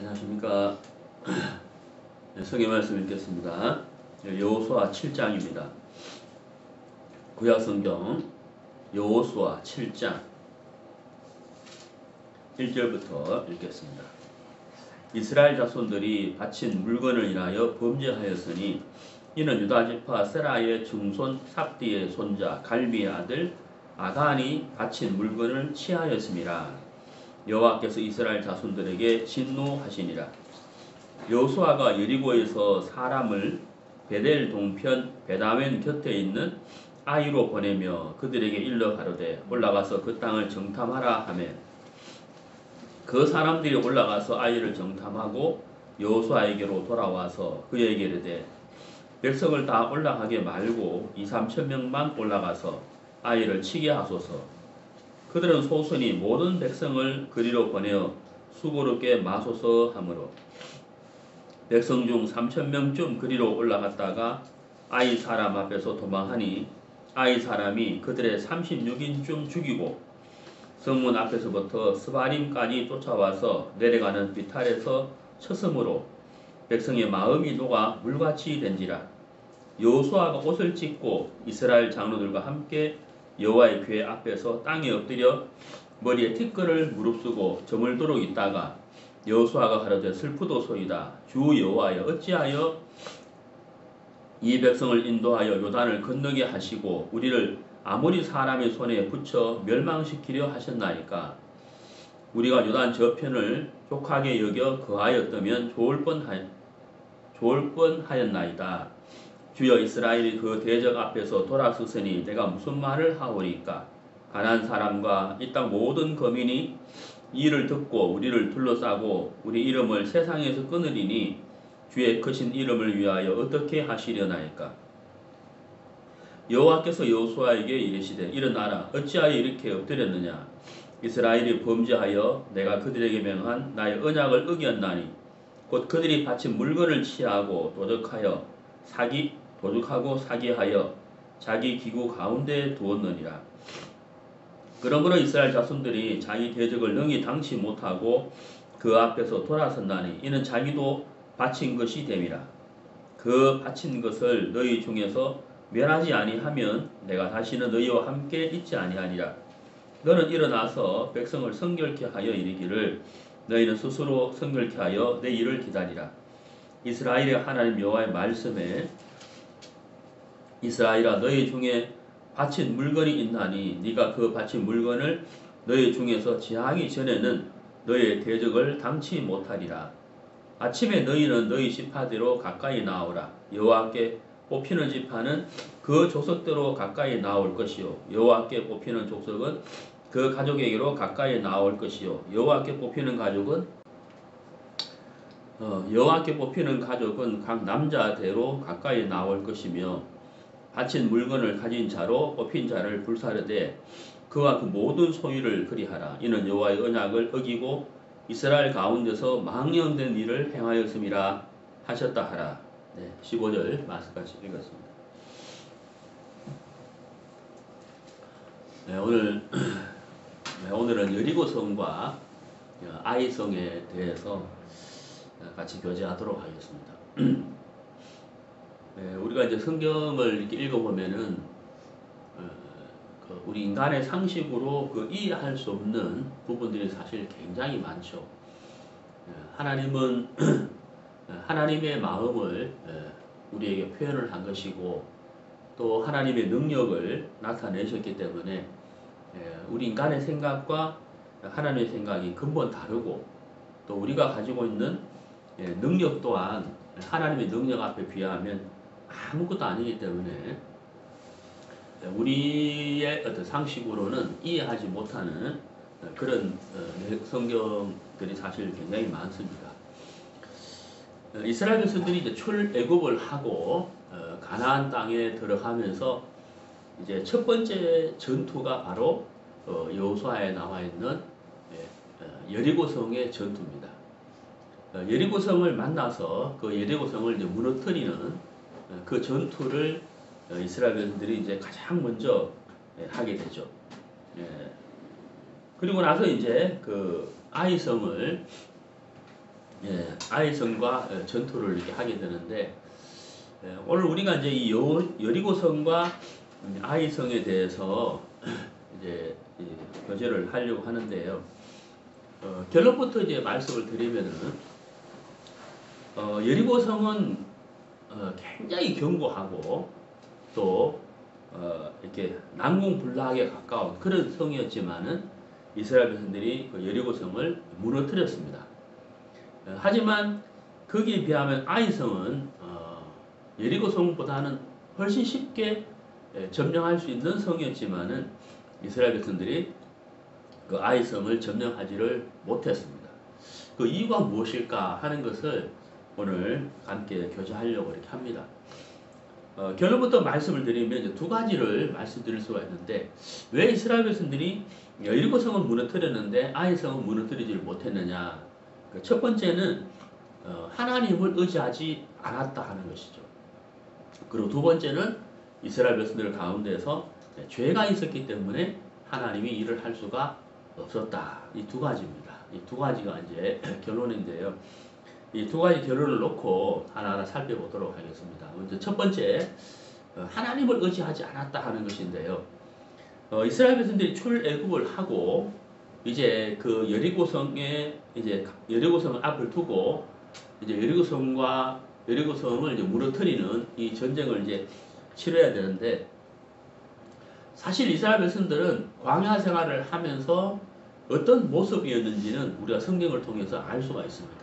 안녕하십니까. 성경 말씀 읽겠습니다. 여호수아 7장입니다. 구약성경 여호수아 7장 1절부터 읽겠습니다. 이스라엘 자손들이 바친 물건을 인하여 범죄하였으니 이는 유다지파 세라의 증손 삽디의 손자 갈미의 아들 아간이 바친 물건을 취하였음이라. 여호와께서 이스라엘 자손들에게 진노하시니라. 여호수아가 여리고에서 사람을 베델 동편 베다웬 곁에 있는 아이로 보내며 그들에게 일러 가로되 올라가서 그 땅을 정탐하라 하며 그 사람들이 올라가서 아이를 정탐하고 여호수아에게로 돌아와서 그에게 이르되 백성을 다 올라가게 말고 2-3천 명만 올라가서 아이를 치게 하소서. 그들은 소선이 모든 백성을 그리로 보내어 수고롭게 마소서 하므로 백성 중 3,000명쯤 그리로 올라갔다가 아이 사람 앞에서 도망하니 아이 사람이 그들의 36인쯤 죽이고 성문 앞에서부터 스바림까지 쫓아와서 내려가는 비탈에서 쳤으므로 백성의 마음이 녹아 물같이 된지라. 여호수아가 옷을 찢고 이스라엘 장로들과 함께 여호와의 궤 앞에서 땅에 엎드려 머리에 티끌을 무릅쓰고 저물도록 있다가 여호수아가 가로되 슬프도소이다. 주 여호와여 어찌하여 이 백성을 인도하여 요단을 건너게 하시고 우리를 아모리 사람의 손에 붙여 멸망시키려 하셨나이까. 우리가 요단 저편을 족하게 여겨 거하였다면 좋을 뻔하였나이다. 주여 이스라엘이 그 대적 앞에서 돌아섰으니 내가 무슨 말을 하오리까. 가나안 사람과 이 땅 모든 거민이 이 일을 듣고 우리를 둘러싸고 우리 이름을 세상에서 끊으리니 주의 크신 이름을 위하여 어떻게 하시려나이까. 여호와께서 여호수아에게 이르시되 일어나라. 어찌하여 이렇게 엎드렸느냐. 이스라엘이 범죄하여 내가 그들에게 명한 나의 언약을 어겼나니 곧 그들이 바친 물건을 취하고 도둑하고 사기하여 자기 기구 가운데 두었느니라. 그러므로 이스라엘 자손들이 자기 대적을 능히 당치 못하고 그 앞에서 돌아섰나니 이는 자기도 바친 것이 됨이라. 그 바친 것을 너희 중에서 멸하지 아니하면 내가 다시는 너희와 함께 있지 아니하니라. 너는 일어나서 백성을 성결케 하여 이르기를 너희는 스스로 성결케 하여 내 일을 기다리라. 이스라엘의 하나님 여호와의 말씀에 이스라엘아 너희 중에 바친 물건이 있나니 네가 그 바친 물건을 너희 중에서 제하기 전에는 너희의 대적을 당치 못하리라. 아침에 너희는 너희 지파대로 가까이 나오라. 여호와께 뽑히는 지파는 그 족속대로 가까이 나올 것이요 여호와께 뽑히는 족속은 그 가족에게로 가까이 나올 것이요 여호와께 뽑히는 가족은 각 남자대로 가까이 나올 것이며 바친 물건을 가진 자로 뽑힌 자를 불사르되 그와 그 모든 소유를 그리하라. 이는 여호와의 언약을 어기고 이스라엘 가운데서 망령된 일을 행하였음이라 하셨다 하라. 15절 말씀까지 읽었습니다. 오늘은 여리고성과 아이성에 대해서 같이 교제하도록 하겠습니다. 우리가 이제 성경을 이렇게 읽어보면은 우리 인간의 상식으로 이해할 수 없는 부분들이 사실 굉장히 많죠. 하나님은 하나님의 마음을 우리에게 표현을 한 것이고 또 하나님의 능력을 나타내셨기 때문에 우리 인간의 생각과 하나님의 생각이 근본 다르고 또 우리가 가지고 있는 능력 또한 하나님의 능력 앞에 비하면 아무것도 아니기 때문에 우리의 어떤 상식으로는 이해하지 못하는 그런 성경들이 사실 굉장히 많습니다. 이스라엘 백성들이 이제 출애굽을 하고 가나안 땅에 들어가면서 이제 첫 번째 전투가 바로 여호수아에 나와 있는 여리고성의 전투입니다. 여리고성을 만나서 그 여리고성을 이제 무너뜨리는 그 전투를 이스라엘 백성들이 이제 가장 먼저 하게 되죠. 그리고 나서 이제 그 아이성을 아이성과 전투를 이렇게 하게 되는데, 오늘 우리가 이제 이 여리고성과 아이성에 대해서 이제 교제를 하려고 하는데요. 결론부터 이제 말씀을 드리면은, 여리고성은 굉장히 견고하고 또 이렇게 난공불락에 가까운 그런 성이었지만은 이스라엘 백성들이 그 여리고성을 무너뜨렸습니다. 하지만 거기에 비하면 아이성은 여리고성보다는 훨씬 쉽게 점령할 수 있는 성이었지만은 이스라엘 백성들이 그 아이성을 점령하지를 못했습니다. 그 이유가 무엇일까 하는 것을 오늘 함께 교제하려고 이렇게 합니다. 결론부터 말씀을 드리면 이제 두 가지를 말씀드릴 수가 있는데, 왜 이스라엘 백성들이 여리고성은 무너뜨렸는데 아이성은 무너뜨리지 못했느냐. 첫 번째는 하나님을 의지하지 않았다 하는 것이죠. 그리고 두 번째는 이스라엘 백성들 가운데서 죄가 있었기 때문에 하나님이 일을 할 수가 없었다. 이 두 가지입니다. 이 두 가지가 이제 결론인데요. 이 두 가지 결론을 놓고 하나하나 살펴보도록 하겠습니다. 먼저 첫 번째, 하나님을 의지하지 않았다 하는 것인데요. 이스라엘 백성들이 출애굽을 하고 이제 그 여리고성에 이제 여리고성을 앞을 두고 이제 여리고성을 이제 무너뜨리는 이 전쟁을 이제 치러야 되는데, 사실 이스라엘 백성들은 광야 생활을 하면서 어떤 모습이었는지는 우리가 성경을 통해서 알 수가 있습니다.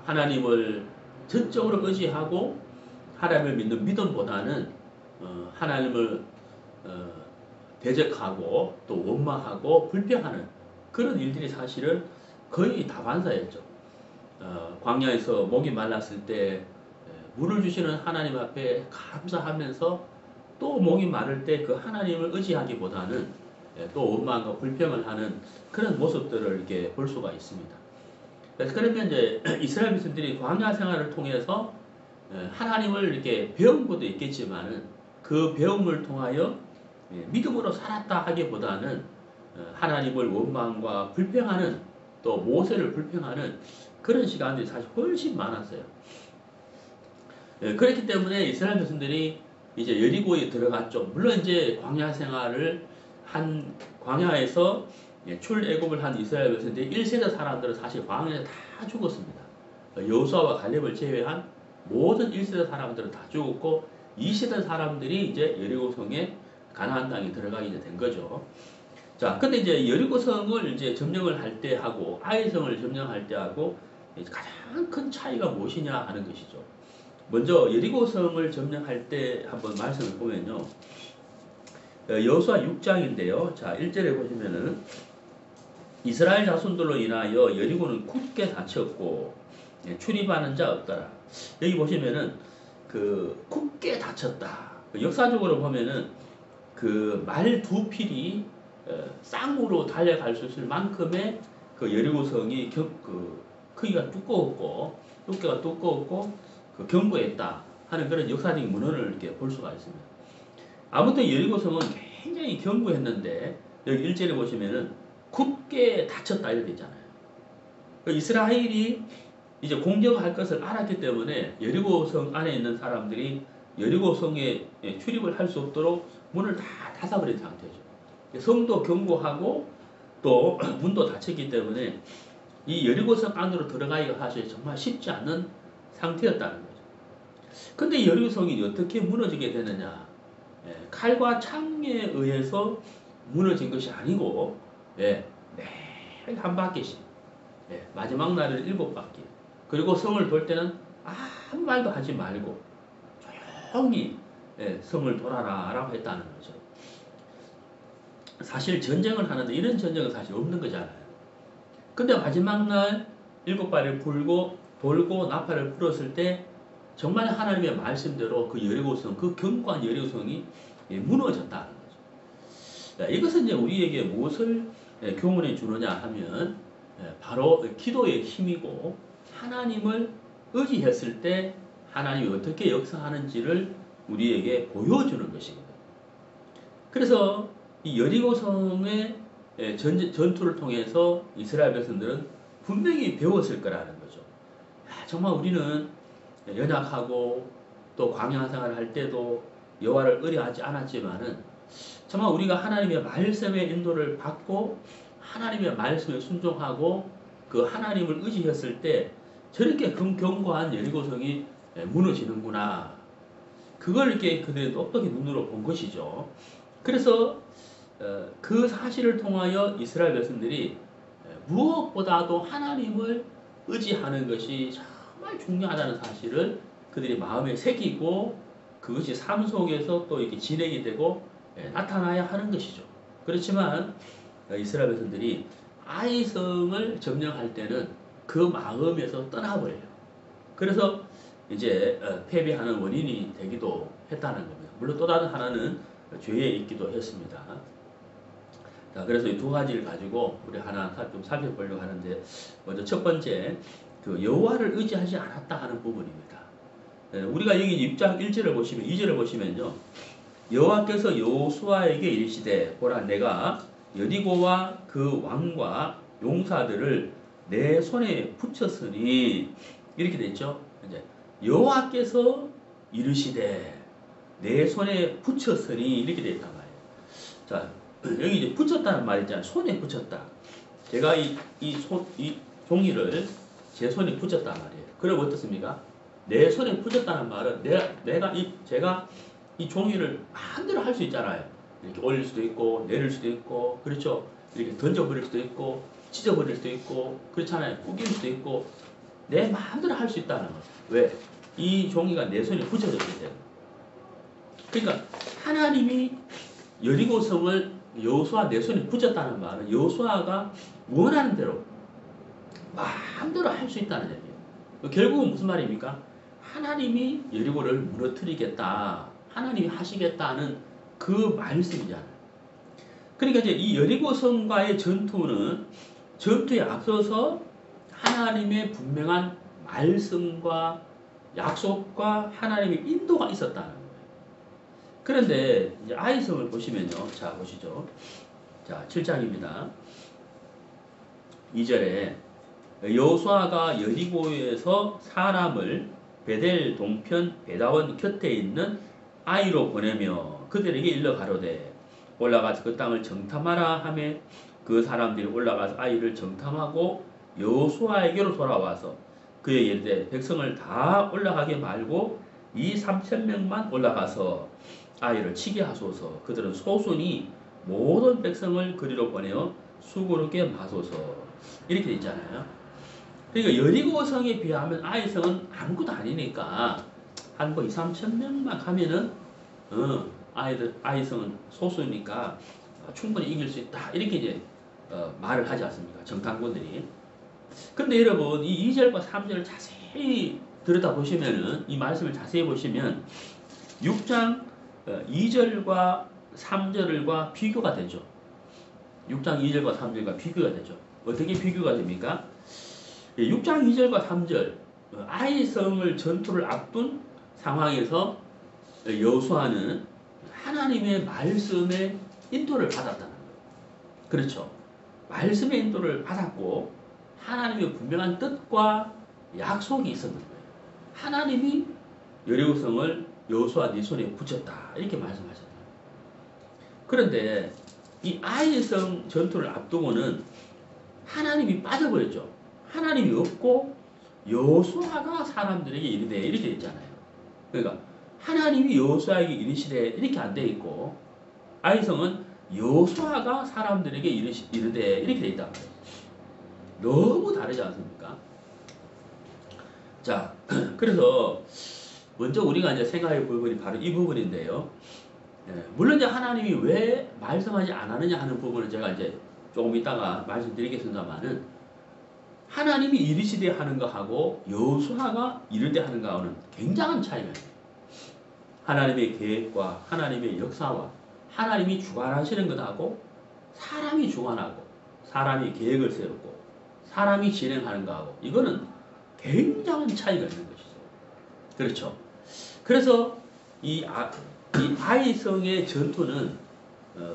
하나님을 전적으로 의지하고 하나님을 믿는 믿음보다는 하나님을 대적하고 또 원망하고 불평하는 그런 일들이 사실은 거의 다반사였죠. 광야에서 목이 말랐을 때 물을 주시는 하나님 앞에 감사하면서 또 목이 마를 때 그 하나님을 의지하기보다는 또 원망과 불평을 하는 그런 모습들을 이렇게 볼 수가 있습니다. 그래서 그러면 이제 이스라엘 백성들이 광야 생활을 통해서 하나님을 이렇게 배운 것도 있겠지만은 그 배움을 통하여 믿음으로 살았다 하기보다는 하나님을 원망과 불평하는 또 모세를 불평하는 그런 시간들이 사실 훨씬 많았어요. 그렇기 때문에 이스라엘 백성들이 이제 여리고에 들어갔죠. 물론 이제 광야 생활을 한 광야에서 출애굽을 한 이스라엘 백성들이 1세대 사람들은 사실 광야에 다 죽었습니다. 여호수아와 갈렙을 제외한 모든 1세대 사람들은 다 죽었고 2세대 사람들이 이제 여리고성에 가나안 땅에 들어가게 된 거죠. 자, 근데 이제 여리고성을 이제 점령을 할 때 하고 아이성을 점령할 때 하고 가장 큰 차이가 무엇이냐 하는 것이죠. 먼저 여리고성을 점령할 때 한번 말씀을 보면요. 여호수아 6장인데요. 자, 1절에 보시면은 이스라엘 자손들로 인하여 여리고는 굳게 닫혔고 출입하는 자 없더라. 여기 보시면은 그 굳게 닫혔다. 역사적으로 보면은 그 말 두 필이 쌍으로 달려갈 수 있을 만큼의 그 여리고성이 크기가 두꺼웠고 두께가 두꺼웠고 그 견고했다 하는 그런 역사적인 문헌을 이렇게 볼 수가 있습니다. 아무튼 여리고성은 굉장히 견고했는데 여기 1절에 보시면은 굳게 닫혔다 이렇게 있잖아요. 이스라엘이 이제 공격할 것을 알았기 때문에 여리고성 안에 있는 사람들이 여리고성에 출입을 할 수 없도록 문을 다 닫아버린 상태죠. 성도 견고하고 또 문도 닫혔기 때문에 이 여리고성 안으로 들어가기가 사실 정말 쉽지 않은 상태였다는 거죠. 근데 여리고성이 어떻게 무너지게 되느냐? 칼과 창에 의해서 무너진 것이 아니고 매일 한 바퀴씩 마지막 날을 7바퀴 그리고 성을 돌 때는 아무 말도 하지 말고 조용히 성을 돌아라 라고 했다는 거죠. 사실 전쟁을 하는데 이런 전쟁은 사실 없는 거잖아요. 근데 마지막 날 7발을 불고 돌고 나팔을 불었을 때 정말 하나님의 말씀대로 그 여리고성, 그 견고한 여리고성이 무너졌다는 거죠. 자, 이것은 이제 우리에게 무엇을 교훈해 주느냐 하면 바로 기도의 힘이고 하나님을 의지했을 때 하나님이 어떻게 역사하는지를 우리에게 보여주는 것입니다. 그래서 이 여리고성의 전투를 통해서 이스라엘 백성들은 분명히 배웠을 거라는 거죠. 정말 우리는 연약하고 또 광야 생활을 할 때도 여호와를 의뢰하지 않았지만은 정말 우리가 하나님의 말씀의 인도를 받고 하나님의 말씀에 순종하고 그 하나님을 의지했을 때 저렇게 견고한 여리고성이 무너지는구나. 그걸 이렇게 그들이 똑똑히 눈으로 본 것이죠. 그래서 그 사실을 통하여 이스라엘 백성들이 무엇보다도 하나님을 의지하는 것이 정말 중요하다는 사실을 그들이 마음에 새기고 그것이 삶 속에서 또 이렇게 진행이 되고 나타나야 하는 것이죠. 그렇지만 이스라엘 백성들이 아이성을 점령할 때는 그 마음에서 떠나버려요. 그래서 이제 패배하는 원인이 되기도 했다는 겁니다. 물론 또 다른 하나는 죄에 있기도 했습니다. 자, 그래서 이 두 가지를 가지고 우리 하나 좀 살펴보려고 하는데, 먼저 첫 번째, 그 여호와를 의지하지 않았다 하는 부분입니다. 우리가 여기 6장 1절을 보시면, 2절을 보시면요, 여호와께서 여호수아에게 이르시되 보라 내가 여리고와 그 왕과 용사들을 내 손에 붙였으니, 이렇게 됐죠. 이제 여호와께서 이르시되 내 손에 붙였으니 이렇게 되어 있단 말이에요. 자, 여기 이제 붙였다는 말이 있잖아요. 손에 붙였다. 제가 이 종이를 제 손에 붙였단 말이에요. 그럼 어떻습니까? 내 손에 붙였다는 말은 제가 이 종이를 마음대로 할 수 있잖아요. 이렇게 올릴 수도 있고 내릴 수도 있고, 그렇죠? 이렇게 던져버릴 수도 있고 찢어버릴 수도 있고, 그렇잖아요. 구길 수도 있고 내 마음대로 할 수 있다는 거예요. 왜? 이 종이가 내 손에 붙여졌기 때문에. 그러니까 하나님이 여리고성을 여호수아 내 손에 붙였다는 말은 여호수아가 원하는 대로 마음대로 할 수 있다는 얘기예요. 결국은 무슨 말입니까? 하나님이 여리고를 무너뜨리겠다, 하나님이 하시겠다는 그 말씀이잖아요. 그러니까 이제 이 여리고성과의 전투에 앞서서 하나님의 분명한 말씀과 약속과 하나님의 인도가 있었다는 거예요. 그런데 이제 아이성을 보시면요. 자, 보시죠. 자, 7장입니다. 2절에 여호수아가 여리고에서 사람을 베델 동편 베다원 곁에 있는 아이로 보내며 그들에게 일러 가로되 올라가서 그 땅을 정탐하라 하매 그 사람들이 올라가서 아이를 정탐하고 여호수아에게로 돌아와서 그에게 이르되 백성을 다 올라가게 말고 이 3,000명만 올라가서 아이를 치게 하소서. 그들은 소순이 모든 백성을 그리로 보내어 수고롭게 마소서. 이렇게 돼 있잖아요. 그러니까 여리고성에 비하면 아이성은 아무것도 아니니까 한 2, 3,000명만 가면은 아이성은 소수니까 충분히 이길 수 있다. 이렇게 이제 말을 하지 않습니까? 정탐꾼들이. 근데 여러분 이 2절과 3절을 자세히 들여다보시면은, 이 말씀을 자세히 보시면 6장 2절과 3절과 비교가 되죠. 6장 2절과 3절과 비교가 되죠. 어떻게 비교가 됩니까? 6장 2절과 3절 아이성을 전투를 앞둔 상황에서 여호수아는 하나님의 말씀의 인도를 받았다는 거예요. 그렇죠. 말씀의 인도를 받았고 하나님의 분명한 뜻과 약속이 있었는 거예요. 하나님이 여리고성을 여호수아 네 손에 붙였다, 이렇게 말씀하셨다. 그런데 이 아이성 전투를 앞두고는 하나님이 빠져버렸죠. 하나님이 없고 여호수아가 사람들에게 이르되, 이렇게 있잖아요. 그러니까 하나님이 여호수아에게 이르시되 이렇게 안 돼 있고, 아이성은 여호수아가 사람들에게 이르되 이렇게 돼 있단 말이에요. 너무 다르지 않습니까? 자, 그래서 먼저 우리가 이제 생각해 볼 부분이 바로 이 부분인데요. 물론 이제 하나님이 왜 말씀하지 않았느냐 하는 부분은 제가 이제 조금 이따가 말씀드리겠습니다만은, 하나님이 이르시되 하는 거하고 여호수아가 이르되 하는 거하고는 굉장한 차이가 있어요. 하나님의 계획과 하나님의 역사와 하나님이 주관하시는 것하고 사람이 주관하고 사람이 계획을 세우고 사람이 진행하는 거하고, 이거는 굉장한 차이가 있는 것이죠. 그렇죠. 그래서 이 아이성의 전투는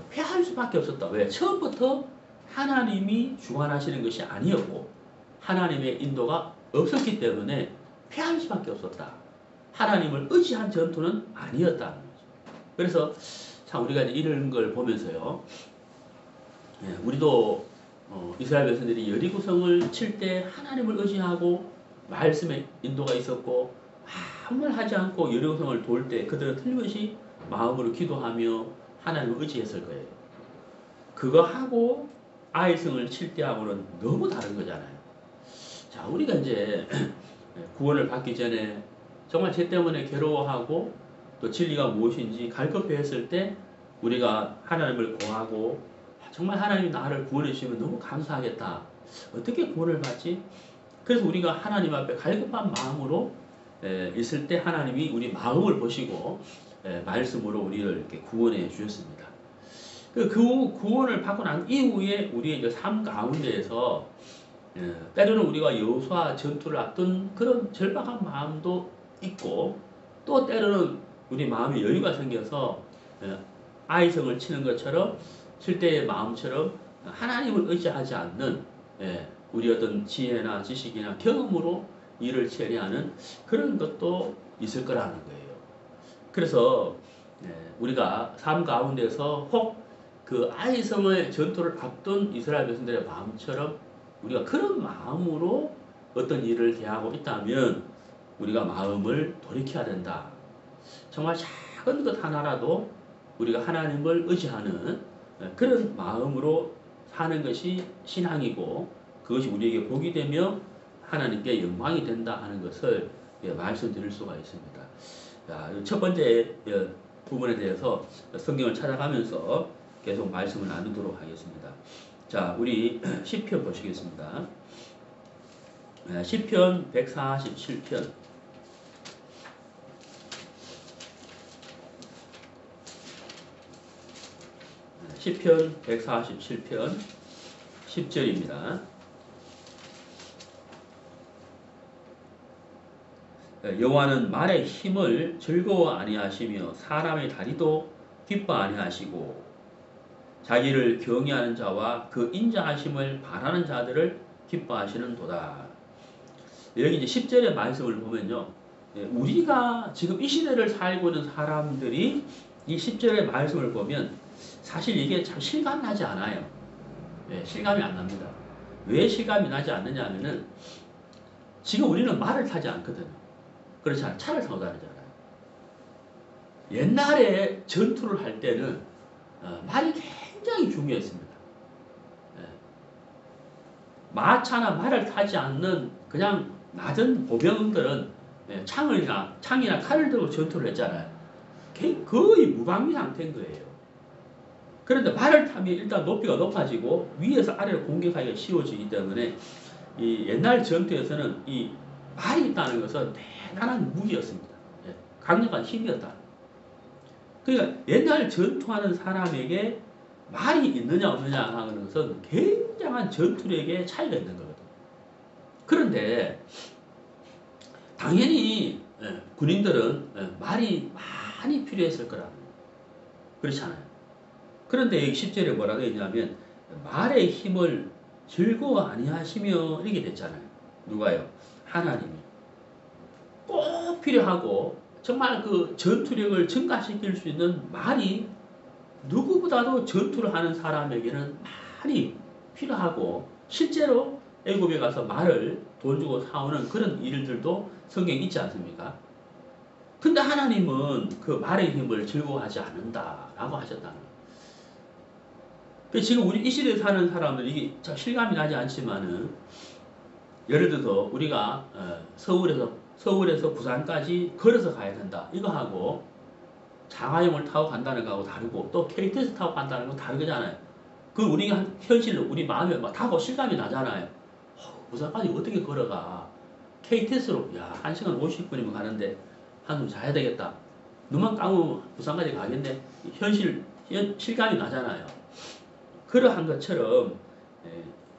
패할 수밖에 없었다. 왜? 처음부터 하나님이 주관하시는 것이 아니었고 하나님의 인도가 없었기 때문에 패할 수밖에 없었다. 하나님을 의지한 전투는 아니었다는 거죠. 그래서 참 우리가 이런 걸 보면서요, 우리도 이스라엘 백성들이 여리고성을 칠 때 하나님을 의지하고 말씀의 인도가 있었고 아무 말 하지 않고 여리고성을 돌 때 그들은 틀림없이 마음으로 기도하며 하나님을 의지했을 거예요. 그거 하고 아이성을 칠 때하고는 너무 다른 거잖아요. 자, 우리가 이제 구원을 받기 전에 정말 죄 때문에 괴로워하고 또 진리가 무엇인지 갈급해했을 때 우리가 하나님을 구하고 정말 하나님이 나를 구원해 주시면 너무 감사하겠다. 어떻게 구원을 받지? 그래서 우리가 하나님 앞에 갈급한 마음으로 있을 때 하나님이 우리 마음을 보시고 말씀으로 우리를 이렇게 구원해 주셨습니다. 그 구원을 받고 난 이후에 우리의 이제 삶 가운데에서 때로는 우리가 여호수아 전투를 앞둔 그런 절박한 마음도 있고 또 때로는 우리 마음에 여유가 생겨서 아이성을 치는 것처럼 칠 때의 마음처럼 하나님을 의지하지 않는 우리 어떤 지혜나 지식이나 경험으로 일을 처리하는 그런 것도 있을 거라는 거예요. 그래서 우리가 삶 가운데서 혹 그 아이성의 전투를 앞둔 이스라엘 백성들의 마음처럼 우리가 그런 마음으로 어떤 일을 대하고 있다면 우리가 마음을 돌이켜야 된다. 정말 작은 것 하나라도 우리가 하나님을 의지하는 그런 마음으로 사는 것이 신앙이고 그것이 우리에게 복이 되며 하나님께 영광이 된다 하는 것을 말씀드릴 수가 있습니다. 첫 번째 부분에 대해서 성경을 찾아가면서 계속 말씀을 나누도록 하겠습니다. 자, 우리 시편 보시겠습니다. 시편 147편 시편 147편 10절입니다. 여호와는 말의 힘을 즐거워 아니하시며 사람의 다리도 기뻐 아니하시고 자기를 경외하는 자와 그 인자하심을 바라는 자들을 기뻐하시는도다. 여기 이제 10절의 말씀을 보면요, 우리가 지금 이 시대를 살고 있는 사람들이 이 10절의 말씀을 보면 사실 이게 참 실감나지 않아요. 실감이 안 납니다. 왜 실감이 나지 않느냐 하면은 지금 우리는 말을 타지 않거든요. 그렇지 않아요. 차를 타고 다니잖아요. 옛날에 전투를 할 때는 말이 굉장히 중요했습니다. 마차나 말을 타지 않는 그냥 낮은 보병들은 창이나 칼을 들고 전투를 했잖아요. 거의 무방비 상태인 거예요. 그런데 말을 타면 일단 높이가 높아지고 위에서 아래로 공격하기가 쉬워지기 때문에 이 옛날 전투에서는 이 말이 있다는 것은 대단한 무기였습니다. 강력한 힘이었다. 그러니까 옛날 전투하는 사람에게 말이 있느냐 없느냐 하는 것은 굉장한 전투력의 차이가 있는 거거든요. 그런데 당연히 군인들은 말이 많이 필요했을 거라는 거예요. 그렇지 않아요? 그런데 여기 10절에 뭐라고 했냐면 말의 힘을 즐거워 아니하시며 이렇게 됐잖아요. 누가요? 하나님이. 꼭 필요하고 정말 그 전투력을 증가시킬 수 있는 말이 누구보다도 전투를 하는 사람에게는 많이 필요하고 실제로 애굽에 가서 말을 돈 주고 사오는 그런 일들도 성경에 있지 않습니까? 근데 하나님은 그 말의 힘을 즐거워하지 않는다라고 하셨다는 거예요. 지금 우리 이 시대에 사는 사람들 이게 실감이 나지 않지만은 예를 들어서 우리가 서울에서 부산까지 걸어서 가야 된다. 이거 하고 자가용을 타고 간다는 거하고 다르고 또 KTX 타고 간다는 건 다르잖아요. 그 우리가 현실로 우리 마음에 막 타고 실감이 나잖아요. 부산까지 어떻게 걸어가? KTX로 1시간 50분이면 가는데 한숨 자야 되겠다. 눈만 감으면 부산까지 가겠네. 실감이 나잖아요. 그러한 것처럼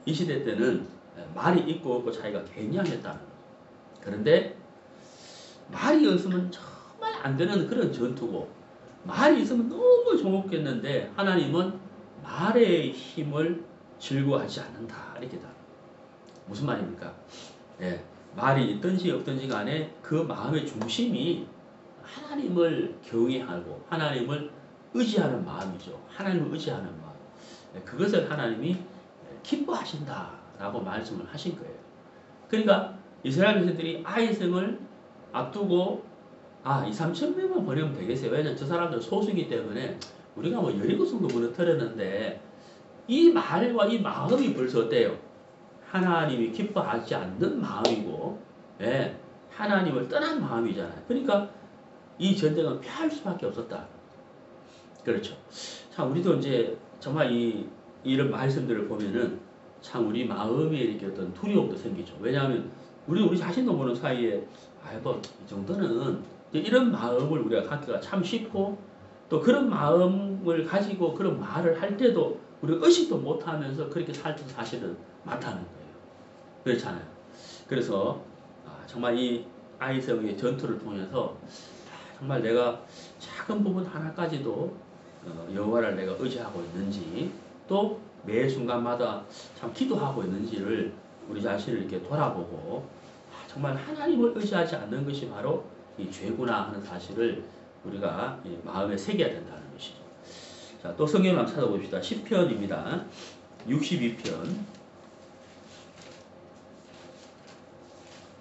이 시대 때는 말이 있고 없고 차이가 굉장했다는 거예요. 그런데 말이 없으면 정말 안 되는 그런 전투고 말이 있으면 너무 좋겠는데 하나님은 말의 힘을 즐거워하지 않는다. 이렇게 다. 무슨 말입니까? 말이 있든지 없든지 간에 그 마음의 중심이 하나님을 경외하고 하나님을 의지하는 마음이죠. 하나님을 의지하는 마음. 그것을 하나님이 기뻐하신다라고 말씀을 하신 거예요. 그러니까 이스라엘 백성들이 아이성을 앞두고 2, 3천 명만 보내면 되겠어요. 왜냐면 저 사람들 소수이기 때문에 우리가 뭐 여리고 성도 무너뜨렸는데 이 말과 이 마음이 벌써 어때요? 하나님이 기뻐하지 않는 마음이고, 예, 하나님을 떠난 마음이잖아요. 그러니까 이 전쟁은 패할 수밖에 없었다. 그렇죠. 참 우리도 이제 정말 이런 말씀들을 보면은 참 우리 마음에 이렇게 어떤 두려움도 생기죠. 왜냐하면 우리 자신도 모르는 사이에 뭐 이 정도는 이런 마음을 우리가 갖기가 참 쉽고 또 그런 마음을 가지고 그런 말을 할 때도 우리가 의식도 못하면서 그렇게 살 때도 사실은 많다는 거예요. 그렇잖아요. 그래서 정말 이 아이성의 전투를 통해서 정말 내가 작은 부분 하나까지도 여호와를 내가 의지하고 있는지 또 매 순간마다 참 기도하고 있는지를 우리 자신을 이렇게 돌아보고 정말 하나님을 의지하지 않는 것이 바로 이 죄구나 하는 사실을 우리가 마음에 새겨야 된다는 것이죠. 자, 또 성경을 한번 찾아봅시다. 시편입니다. 62편.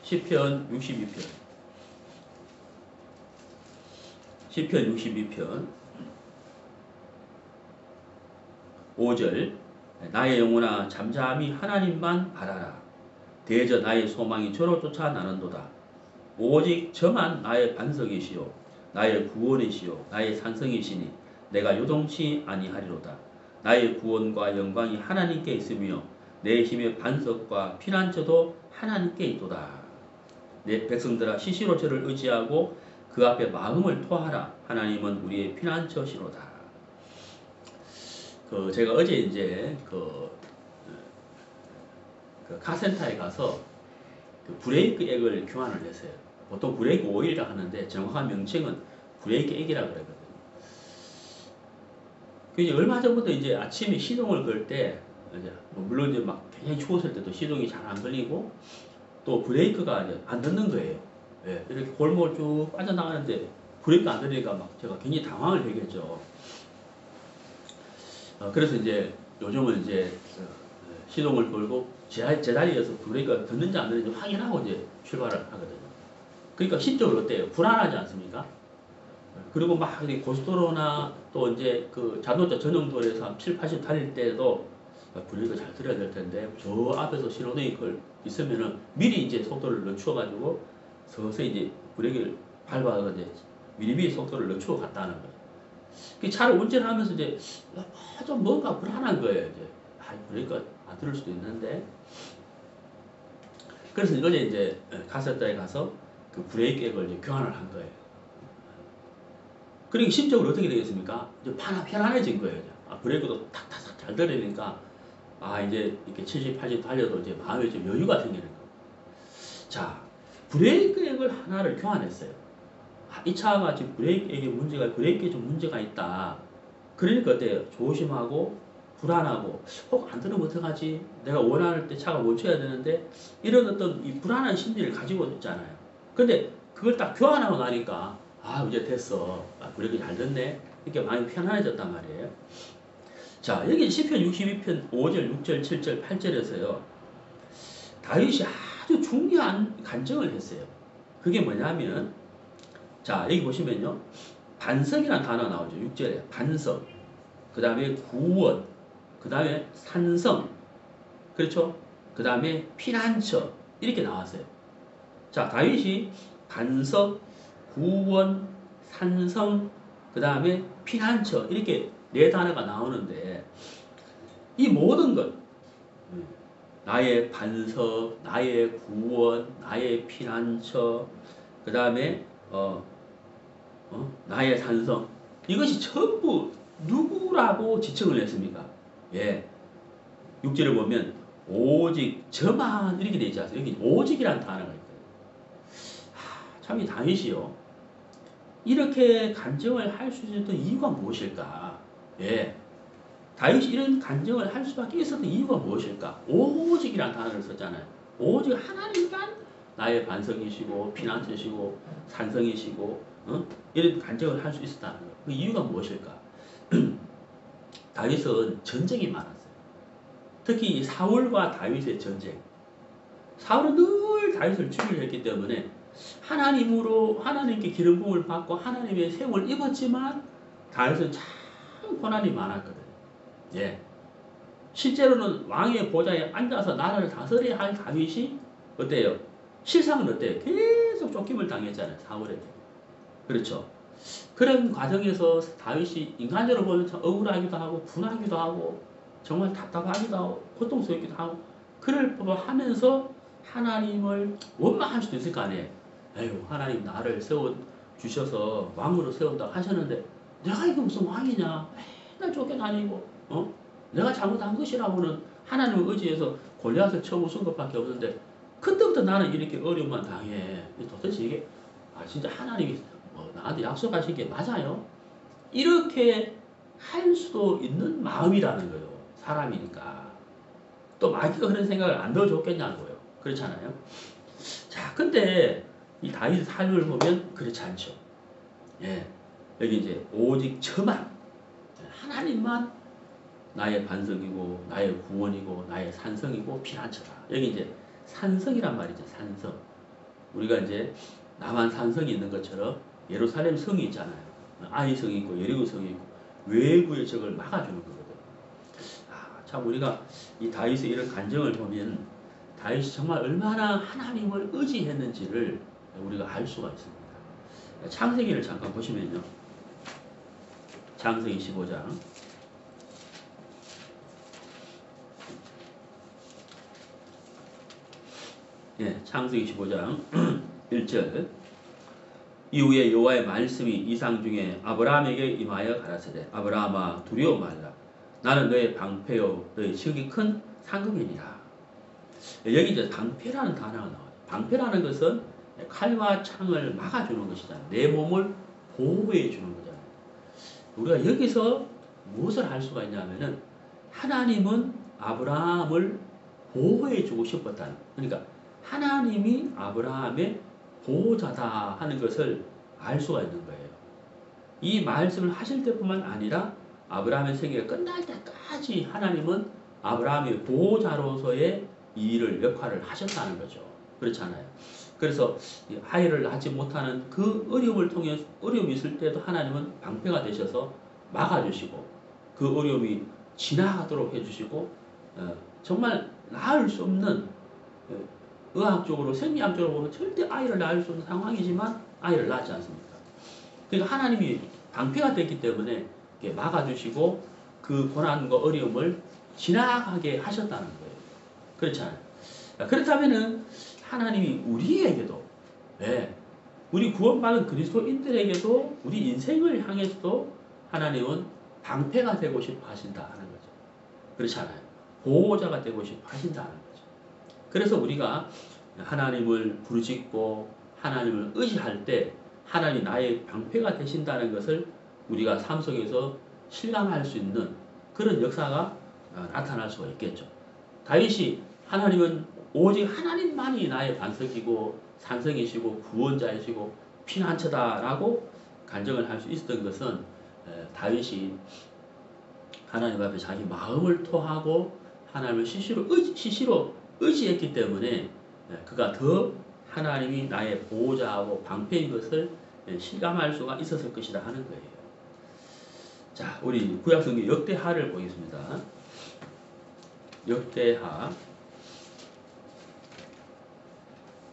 시편 62편. 시편 62편 5절 나의 영혼아 잠잠히 하나님만 바라라. 대저 나의 소망이 저로 쫓아 나는도다. 오직 저만 나의 반석이시요 나의 구원이시요 나의 산성이시니 내가 요동치 아니하리로다. 나의 구원과 영광이 하나님께 있으며 내 힘의 반석과 피난처도 하나님께 있도다. 내 백성들아 시시로 저를 의지하고 그 앞에 마음을 토하라. 하나님은 우리의 피난처시로다. 제가 어제 이제 카센터에 가서 브레이크 액을 교환을 했어요. 보통 브레이크 오일이라 하는데 정확한 명칭은 브레이크 액이라 그러거든요. 이제 얼마 전부터 이제 아침에 시동을 걸 때, 물론 이제 막 굉장히 추웠을 때도 시동이 잘 안 걸리고 또 브레이크가 이제 안 듣는 거예요. 예, 이렇게 골목을 쭉 빠져나가는데 브레이크가 안 들리니까 막 제가 굉장히 당황을 하겠죠. 그래서 이제 요즘은 이제 시동을 걸고 제 자리에서 브레이크가 듣는지 안 듣는지 확인하고 이제 출발을 하거든요. 그러니까 심적으로 어때요? 불안하지 않습니까? 그리고 막 고속도로나 또 이제 그 자동차 전용도로에서 한 7, 80 달릴 때도 브레이크 잘 들어야 될 텐데 저 앞에서 신호등이 있으면은 미리 이제 속도를 늦춰가지고 서서히 이제 브레이크를 밟아서 이제 미리미리 속도를 늦추어 갔다는 거예요. 그 차를 운전하면서 이제 좀 뭔가 불안한 거예요. 이제 브레이크가 안 들을 수도 있는데 그래서 어제 이제 카센터에 가서 그 브레이크 액을 이제 교환을 한 거예요. 그러니까 심적으로 어떻게 되겠습니까? 이제 편안해진 거예요. 브레이크도 탁탁탁 잘 들리니까 이제 이렇게 70, 80 달려도 이제 마음에 좀 여유가 생기는 거예요. 자, 브레이크 액을 하나를 교환했어요. 이 차가 지금 브레이크에 브레이크에 좀 문제가 있다. 그러니까 어때요? 조심하고 불안하고 혹 안 들으면 어떡하지? 내가 원하는 때 차가 멈춰야 되는데 이런 어떤 이 불안한 심리를 가지고 있잖아요. 근데 그걸 딱 교환하고 나니까 이제 됐어. 브레이크 잘 됐네. 이렇게 마음이 편안해졌단 말이에요. 자, 여기 시편 62편 5절, 6절, 7절, 8절에서요. 다윗이 아주 중요한 간증을 했어요. 그게 뭐냐면 자, 여기 보시면요. 반석이라는 단어가 나오죠. 6절에 반석. 그 다음에 구원. 그 다음에 산성. 그렇죠? 그 다음에 피난처. 이렇게 나왔어요. 자, 다윗이 반석, 구원, 산성, 그 다음에 피난처. 이렇게 네 단어가 나오는데 이 모든 것. 나의 반석, 나의 구원, 나의 피난처, 그 다음에 나의 산성. 이것이 전부 누구라고 지칭을 했습니까? 예. 6절을 보면 오직 저만 이렇게 되어 있지 않습니까? 여기 오직이라는 단어가 있거든요. 참 이 다윗이요. 이렇게 간증을 할 수 있었던 이유가 무엇일까? 예. 다윗이 이런 간증을 할 수밖에 있었던 이유가 무엇일까? 오직이라는 단어를 썼잖아요. 오직 하나님만 나의 반석이시고 피난처시고 산성이시고 이런 간증을 할 수 있었다는 거예요. 그 이유가 무엇일까? 다윗은 전쟁이 많았어요. 특히 사울과 다윗의 전쟁. 사울은 늘 다윗을 죽이려 했기 때문에 하나님으로 하나님께 기름 부음을 받고 하나님의 세움을 입었지만 다윗은 참 고난이 많았거든요. 예. 실제로는 왕의 보좌에 앉아서 나라를 다스려야 할 다윗이 어때요? 실상은 어때요? 계속 쫓김을 당했잖아요. 사울에게. 그렇죠. 그런 과정에서 다윗이 인간적으로 보면 참 억울하기도 하고 분하기도 하고 정말 답답하기도 하고 고통스럽기도 하고 그럴 법하면서 하나님을 원망할 수도 있을 거 아니에요. 에휴, 하나님 나를 세워주셔서 왕으로 세운다고 하셨는데 내가 이거 무슨 왕이냐. 맨날 쫓겨다니고 내가 잘못한 것이라고는 하나님을 의지해서 골리앗을 쳐 부순 것밖에 없는데 그때부터 나는 이렇게 어려움만 당해. 도대체 이게 진짜 하나님이 나한테 약속하신 게 맞아요? 이렇게 할 수도 있는 마음이라는 거예요. 사람이니까. 또 마귀가 그런 생각을 안 넣어줬겠냐고요. 그렇잖아요. 자, 근데 이 다윗의 삶을 보면 그렇지 않죠. 예, 여기 이제 오직 저만 하나님만 나의 반석이고 나의 구원이고 나의 산성이고 피난처다. 여기 이제 산성이란 말이죠. 산성. 우리가 이제 남한 산성이 있는 것처럼 예루살렘 성이 있잖아요. 아이 성이 있고 여리고 성이 있고 외부의 적을 막아주는 거거든요. 참 우리가 이 다윗의 이런 간증을 보면 다윗이 정말 얼마나 하나님을 의지했는지를 우리가 알 수가 있습니다. 창세기를 잠깐 보시면요. 창세기 15장. 예, 창세기 15장 1절. 이후에 여호와의 말씀이 이상 중에 아브라함에게 임하여 가라사대 아브라함아 두려워 말라. 나는 너의 방패요 너의 지극히 큰 상급이니라. 여기 이제 방패라는 단어가 나와요. 방패라는 것은 칼과 창을 막아주는 것이잖아요. 내 몸을 보호해 주는 거잖아요. 우리가 여기서 무엇을 할 수가 있냐면은 하나님은 아브라함을 보호해 주고 싶었다는. 그러니까 하나님이 아브라함의 보호자다 하는 것을 알 수가 있는 거예요. 이 말씀을 하실 때뿐만 아니라 아브라함의 생애가 끝날 때까지 하나님은 아브라함의 보호자로서의 이 일을 역할을 하셨다는 거죠. 그렇잖아요. 그래서 아이를 낳지 못하는 그 어려움을 통해 어려움이 있을 때도 하나님은 방패가 되셔서 막아주시고 그 어려움이 지나가도록 해주시고 정말 낳을 수 없는 의학적으로 생리학적으로 절대 아이를 낳을 수 없는 상황이지만 아이를 낳지 않습니까? 그러니까 하나님이 방패가 됐기 때문에 막아주시고 그 고난과 어려움을 지나가게 하셨다는 거예요. 그렇잖아요. 그렇다면은 하나님이 우리에게도 우리 구원받은 그리스도인들에게도 우리 인생을 향해서도 하나님은 방패가 되고 싶어 하신다 하는 거죠. 그렇잖아요. 보호자가 되고 싶어 하신다는 거죠. 그래서 우리가 하나님을 부르짖고 하나님을 의지할 때 하나님이 나의 방패가 되신다는 것을 우리가 삶 속에서 실감할 수 있는 그런 역사가 나타날 수가 있겠죠. 다윗이 하나님은 오직 하나님만이 나의 반석이고 산성이시고 구원자이시고 피난처다라고 간증을 할 수 있었던 것은 다윗이 하나님 앞에 자기 마음을 토하고 하나님을 시시로 의지했기 때문에 그가 더 하나님이 나의 보호자하고 방패인 것을 실감할 수가 있었을 것이다 하는 거예요. 자, 우리 구약성경 역대하를 보겠습니다. 역대하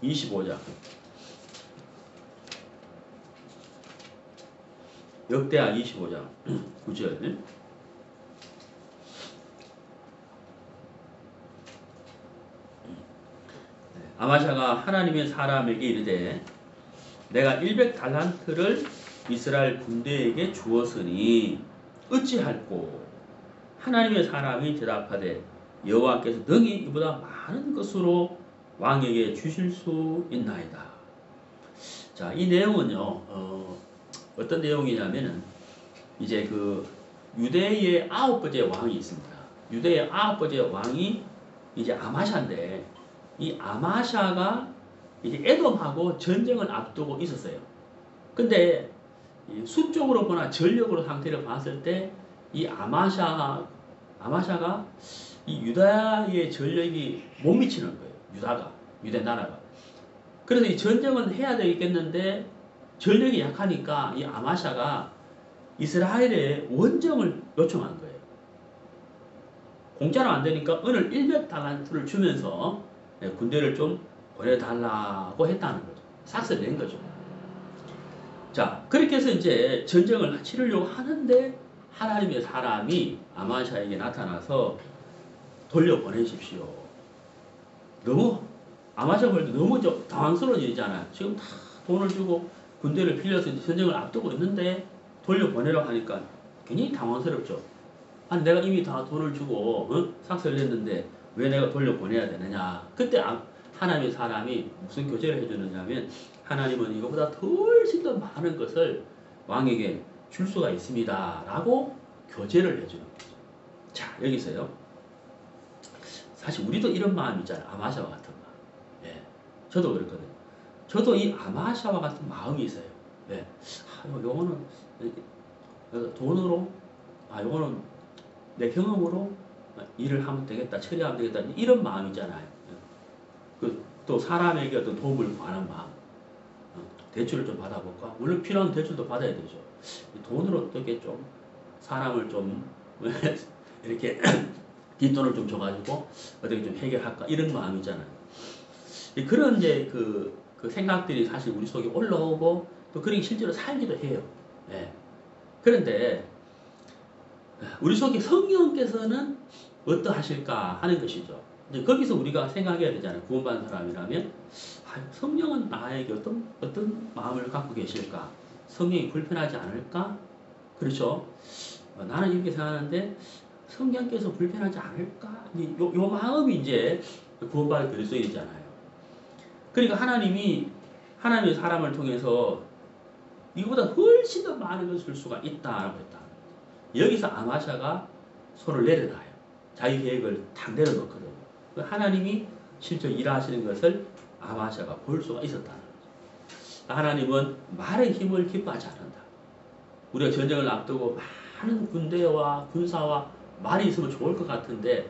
25장. 역대하 25장 9절. 아마샤가 하나님의 사람에게 이르되 내가 100달란트를 이스라엘 군대에게 주었으니 어찌할꼬. 하나님의 사람이 대답하되 여호와께서 능히 이보다 많은 것으로 왕에게 주실 수 있나이다. 자, 이 내용은요, 어떤 내용이냐면은 이제 그 유대의 9번째 왕이 있습니다. 유대의 9번째 왕이 이제 아마샤인데 이 아마샤가 이제 에돔하고 전쟁을 앞두고 있었어요. 근데 수적으로 보나 전력으로 상태를 봤을 때 이 아마샤가 이 유다의 전력이 못 미치는 거예요. 유대 나라가. 그래서 이 전쟁은 해야 되겠는데 전력이 약하니까 이 아마샤가 이스라엘에 원정을 요청한 거예요. 공짜로 안 되니까 은을 100달란트를 주면서 군대를 좀 보내달라고 했다는 거죠. 삭스를 낸 거죠. 자, 그렇게 해서 이제 전쟁을 치르려고 하는데 하나님의 사람이 아마샤에게 나타나서 돌려보내십시오. 너무 아마샤가 볼 때 너무 당황스러운 일이잖아요. 지금 다 돈을 주고 군대를 빌려서 전쟁을 앞두고 있는데 돌려보내라고 하니까 굉장히 당황스럽죠. 아니 내가 이미 다 돈을 주고 삭스를 했는데 왜 내가 돌려보내야 되느냐. 그때 하나님의 사람이 무슨 교제를 해주느냐면 하나님은 이거보다 훨씬 더 많은 것을 왕에게 줄 수가 있습니다. 라고 교제를 해주는 거죠. 자, 여기서요. 사실 우리도 이런 마음이 있잖아요. 아마샤와 같은 마음. 예, 저도 그렇거든요. 저도 이 아마샤와 같은 마음이 있어요. 예, 요거는 돈으로, 요거는 내 경험으로 일을 하면 되겠다, 처리하면 되겠다, 이런 마음이잖아요. 또 사람에게 어떤 도움을 구하는 마음. 대출을 좀 받아볼까? 물론 필요한 대출도 받아야 되죠. 돈으로 어떻게 좀 사람을 좀 이렇게 뒷돈을 좀 줘가지고 어떻게 좀 해결할까? 이런 마음이잖아요. 그런 이제 그 생각들이 사실 우리 속에 올라오고 또 그렇게 실제로 살기도 해요. 예. 그런데 우리 속에 성령께서는 어떠하실까 하는 것이죠. 이제 거기서 우리가 생각해야 되잖아요. 구원받은 사람이라면 성령은 나에게 어떤 마음을 갖고 계실까? 성령이 불편하지 않을까? 그렇죠? 나는 이렇게 생각하는데 성령께서 불편하지 않을까? 요 마음이 이제 구원받은 그리스도인이잖아요. 그러니까 하나님의 사람을 통해서 이거보다 훨씬 더 많은 것을 줄 수가 있다라고 했다. 여기서 아마샤가 손을 내려놔요. 자기 계획을 탁 내려놓거든요. 하나님이 실제 일하시는 것을 아마샤가 볼 수가 있었다는 거죠. 하나님은 말의 힘을 기뻐하지 않는다. 우리가 전쟁을 앞두고 많은 군대와 군사와 말이 있으면 좋을 것 같은데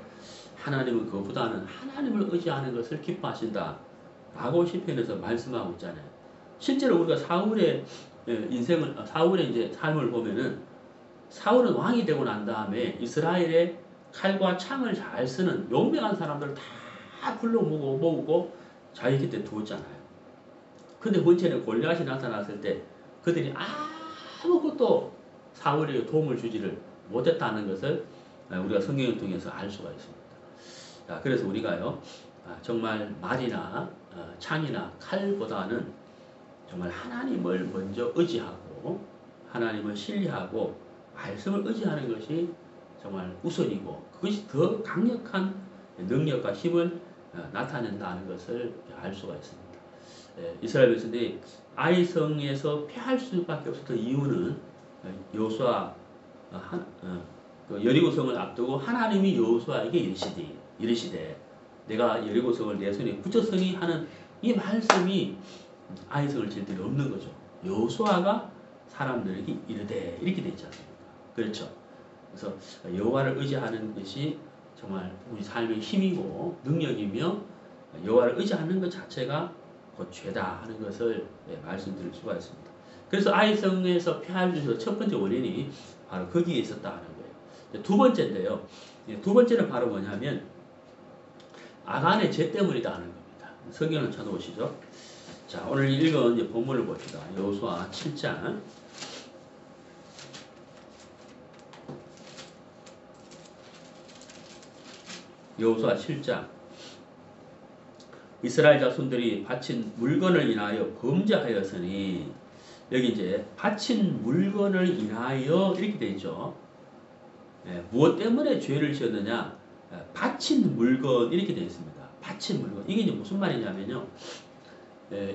하나님은 그것보다는 하나님을 의지하는 것을 기뻐하신다. 라고 시편에서 말씀하고 있잖아요. 실제로 우리가 사울의 이제 삶을 보면은 사울은 왕이 되고 난 다음에 이스라엘의 칼과 창을 잘 쓰는 용맹한 사람들을 다 불러 모으고 자기 곁에 두었잖아요. 근데 문제는 골리앗이 나타났을 때 그들이 아무것도 사울에게 도움을 주지를 못했다는 것을 우리가 성경을 통해서 알 수가 있습니다. 자, 그래서 우리가요, 정말 말이나 창이나 칼보다는 정말 하나님을 먼저 의지하고 하나님을 신뢰하고 말씀을 의지하는 것이 정말 우선이고 그것이 더 강력한 능력과 힘을 나타낸다는 것을 알 수가 있습니다. 이스라엘 백성들이 아이성에서 패할 수밖에 없었던 이유는 여호수아 여리고성을 앞두고 하나님이 여호수아에게 이르시되 내가 여리고성을 내 손에 붙였으니 하는 이 말씀이 아이성을 질 일이 없는 거죠. 여호수아가 사람들에게 이르되 이렇게 되어 있지 않습니까? 그렇죠. 그래서 여호와를 의지하는 것이 정말 우리 삶의 힘이고 능력이며 여호와를 의지하는 것 자체가 곧 죄다 하는 것을 말씀드릴 수가 있습니다. 그래서 아이성에서 패할 첫 번째 원인이 바로 거기에 있었다는 거예요. 두 번째인데요. 두 번째는 바로 뭐냐면 아간의 죄 때문이다 하는 겁니다. 성경을 찾아보시죠. 자, 오늘 읽은 이제 본문을 봅시다. 여호수아 7장. 여호수아 7장. 이스라엘 자손들이 바친 물건을 인하여 범죄하였으니 여기 이제 바친 물건을 인하여 이렇게 되어 있죠. 무엇 때문에 죄를 지었느냐? 바친 물건 이렇게 되어 있습니다. 바친 물건. 이게 이제 무슨 말이냐면요.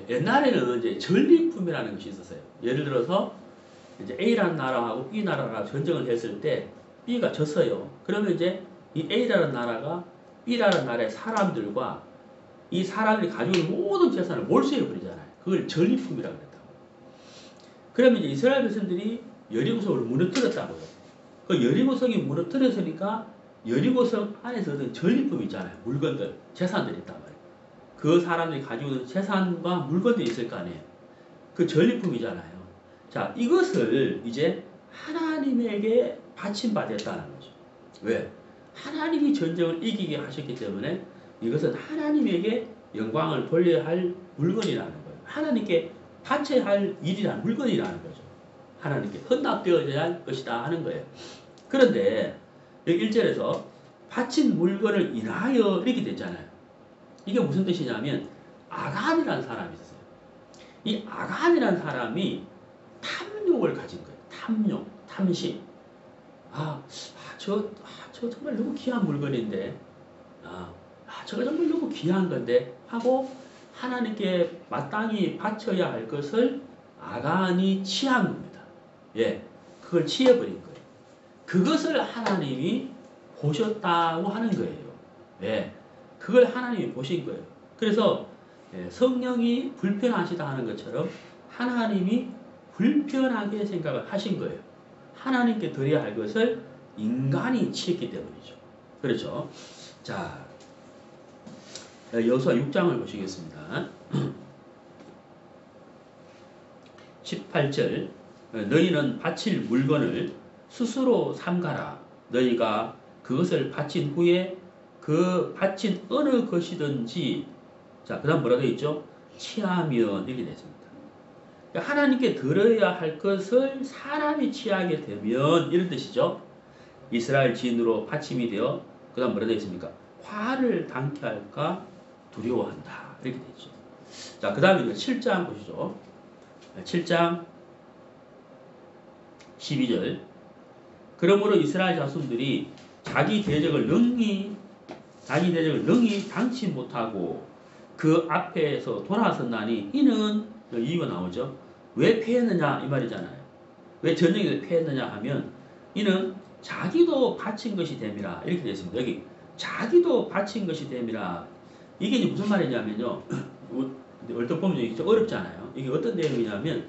옛날에는 이제 전리품이라는 것이 있었어요. 예를 들어서 이제 A라는 나라하고 B 나라가 전쟁을 했을 때 B가 졌어요. 그러면 이제 이 A라는 나라가 B라는 나라의 사람들과 이 사람들이 가지고 있는 모든 재산을 몰수해 버리잖아요. 그걸 전리품이라고 그랬다고. 그러면 이제 이스라엘 백성들이 여리고성을 무너뜨렸다고요. 그 여리고성이 무너뜨렸으니까 여리고성 안에서 얻은 전리품이 있잖아요. 물건들, 재산들이 있단 말이에요. 그 사람들이 가지고 있는 재산과 물건들이 있을 거 아니에요. 그 전리품이잖아요. 자, 이것을 이제 하나님에게 바침받았다는 거죠. 왜? 하나님이 전쟁을 이기게 하셨기 때문에 이것은 하나님에게 영광을 돌려야 할 물건이라는 거예요. 하나님께 바쳐야 할 일이라는 물건이라는 거죠. 하나님께 헌납되어야 할 것이다 하는 거예요. 그런데 여기 1절에서 바친 물건을 인하여 이렇게 됐잖아요. 이게 무슨 뜻이냐면 아간이라는 사람이 있었어요. 이 아간이라는 사람이 탐욕을 가진 거예요. 탐욕, 탐심. 저 정말 너무 귀한 물건인데, 저거 정말 너무 귀한 건데 하고 하나님께 마땅히 바쳐야 할 것을 아간이 취한 겁니다. 예, 그걸 취해버린 거예요. 그것을 하나님이 보셨다고 하는 거예요. 예, 그걸 하나님이 보신 거예요. 그래서 성령이 불편하시다 하는 것처럼 하나님이 불편하게 생각을 하신 거예요. 하나님께 드려야 할 것을 인간이 취했기 때문이죠. 그렇죠? 자, 여호수아 6장을 보시겠습니다. 18절 너희는 바칠 물건을 스스로 삼가라. 너희가 그것을 바친 후에 그 바친 어느 것이든지 자, 그 다음 뭐라 되어 있죠? 취하면 이렇게 되었습니다. 하나님께 드려야 할 것을 사람이 취하게 되면 이런 뜻이죠. 이스라엘 지인으로 바침이 되어 그 다음 뭐라 되어 있습니까? 화를 당케 할까 두려워한다. 이렇게 되죠. 자, 그 다음에 7장 보시죠. 7장 12절 그러므로 이스라엘 자손들이 자기 대적을 능히 당치 못하고 그 앞에서 돌아섰나니 이는 이유가 나오죠. 왜 패했느냐 이 말이잖아요. 왜 전쟁에서 패했느냐 하면 이는 자기도 바친 것이 됨이라 이렇게 되어 있습니다. 여기 자기도 바친 것이 됨이라 이게 이제 무슨 말이냐면요. 얼핏 보면 이게 좀 어렵잖아요. 이게 어떤 내용이냐면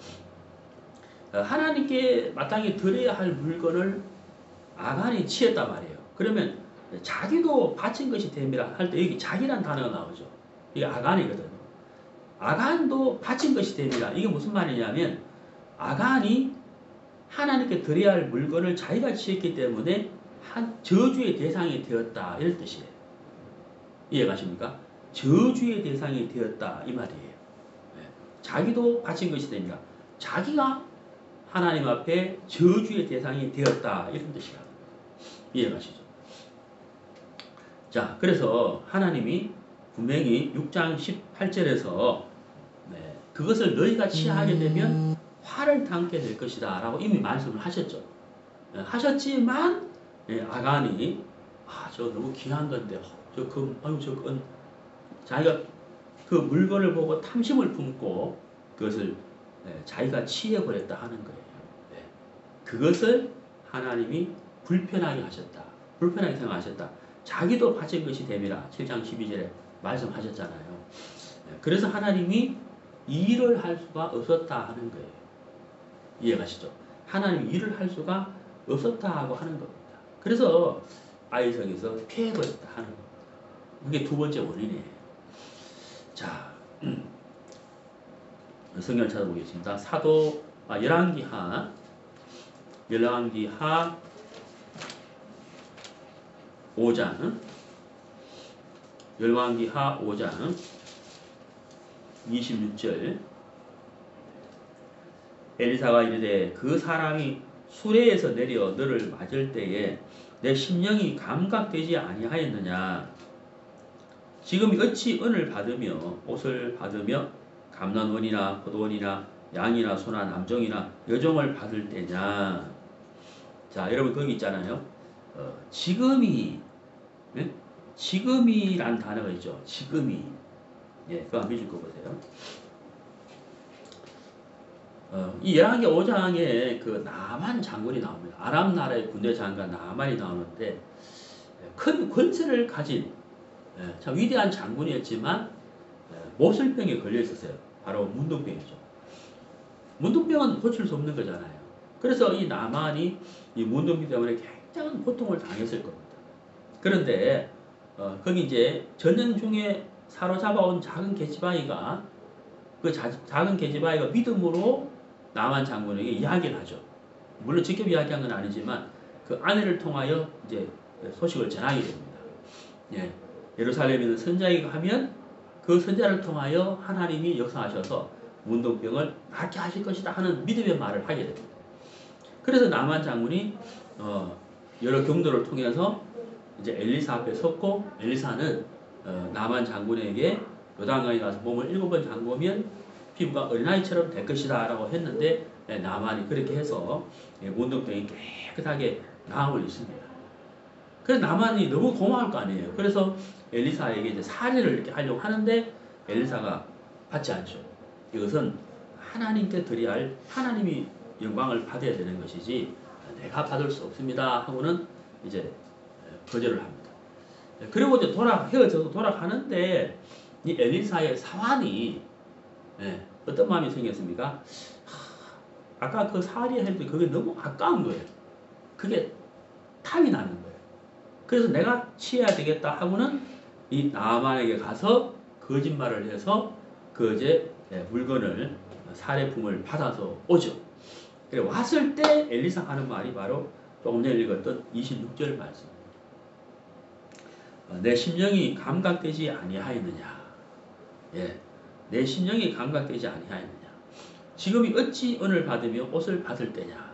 하나님께 마땅히 드려야 할 물건을 아간이 취했단 말이에요. 그러면 자기도 바친 것이 됨이라 할 때 여기 자기란 단어가 나오죠. 이게 아간이거든요. 아간도 바친 것이 됨이라 이게 무슨 말이냐면 아간이 하나님께 드려야 할 물건을 자기가 취했기 때문에 저주의 대상이 되었다 이런 뜻이에요. 이해가십니까? 저주의 대상이 되었다 이 말이에요. 자기도 바친 것이 됩니다. 자기가 하나님 앞에 저주의 대상이 되었다 이런 뜻이야. 이해가시죠? 자, 그래서 하나님이 분명히 6장 18절에서 그것을 너희가 취하게 되면 화를 당게 될 것이다 라고 이미 말씀을 하셨죠. 하셨지만 아간이 저 너무 귀한 건데 저건 자기가 그 물건을 보고 탐심을 품고 그것을 자기가 취해버렸다 하는 거예요. 그것을 하나님이 불편하게 하셨다. 불편하게 생각하셨다. 자기도 바친 것이 됨이라 7장 12절에 말씀하셨잖아요. 그래서 하나님이 일을 할 수가 없었다 하는 거예요. 이해가시죠? 하나님이 일을 할 수가 없었다 하고 하는 겁니다. 그래서 아이성에서 피해버렸다 하는 겁니다. 그게 두 번째 원인이에요. 자, 성경을 찾아보겠습니다. 열왕기하 5장 열왕기하 5장 26절 엘리사가 이르되 그 사람이 수레에서 내려 너를 맞을 때에 내 심령이 감각되지 아니하였느냐. 지금 어찌 은을 받으며 옷을 받으며 감난원이나 포도원이나 양이나 소나 남종이나 여종을 받을 때냐. 자, 여러분 거기 있잖아요. 지금이 지금이란 단어가 있죠. 지금이. 그거 한번 읽어 보세요. 이 열왕기 5장에 그 나만 장군이 나옵니다. 아람 나라의 군대 장관 나만이 나오는데 큰 권세를 가진 참 위대한 장군이었지만 모슬병에 걸려 있었어요. 바로 문둥병이죠. 문둥병은 고칠 수 없는 거잖아요. 그래서 이 나만이 이 문둥병 때문에 굉장한 고통을 당했을 겁니다. 그런데 거기 이제 전쟁 중에 사로잡아온 작은 계집아이가 그 작은 계집아이가 믿음으로 나만 장군에게 이야기를 하죠. 물론 직접 이야기한 건 아니지만 그 아내를 통하여 이제 소식을 전하게 됩니다. 예. 예루살렘에 있는 선자에게 하면 그 선자를 통하여 하나님이 역사하셔서 문둥병을 낫게 하실 것이다 하는 믿음의 말을 하게 됩니다. 그래서 나만 장군이 여러 경도를 통해서 이제 엘리사 앞에 섰고 엘리사는 나만 장군에게 요단강에 가서 몸을 7번 잠그면 피부가 어린아이처럼 될 것이다 라고 했는데 나만이 그렇게 해서 문둥병이 깨끗하게 나음을 입습니다. 그래서 나만이 너무 고마울 거 아니에요. 그래서 엘리사에게 이제 사례를 이렇게 하려고 하는데 엘리사가 받지 않죠. 이것은 하나님께 드려야 할 하나님이 영광을 받아야 되는 것이지 내가 받을 수 없습니다 하고는 이제 거절을 합니다. 그리고 이제 헤어져서 돌아가는데 이 엘리사의 사환이 어떤 마음이 생겼습니까? 아까 그 사리에 했는데 그게 너무 아까운 거예요. 그게 탐이 나는 거예요. 그래서 내가 취해야 되겠다 하고는 이 나만에게 가서 거짓말을 해서 그 이제 물건을 사례품을 받아서 오죠. 그래 왔을 때 엘리사 하는 말이 바로 조금 전에 읽었던 26절 말씀. 내 심령이 감각되지 아니하였느냐. 예, 내 심령이 감각되지 아니하였느냐. 지금이 어찌 은을 받으며 옷을 받을 때냐.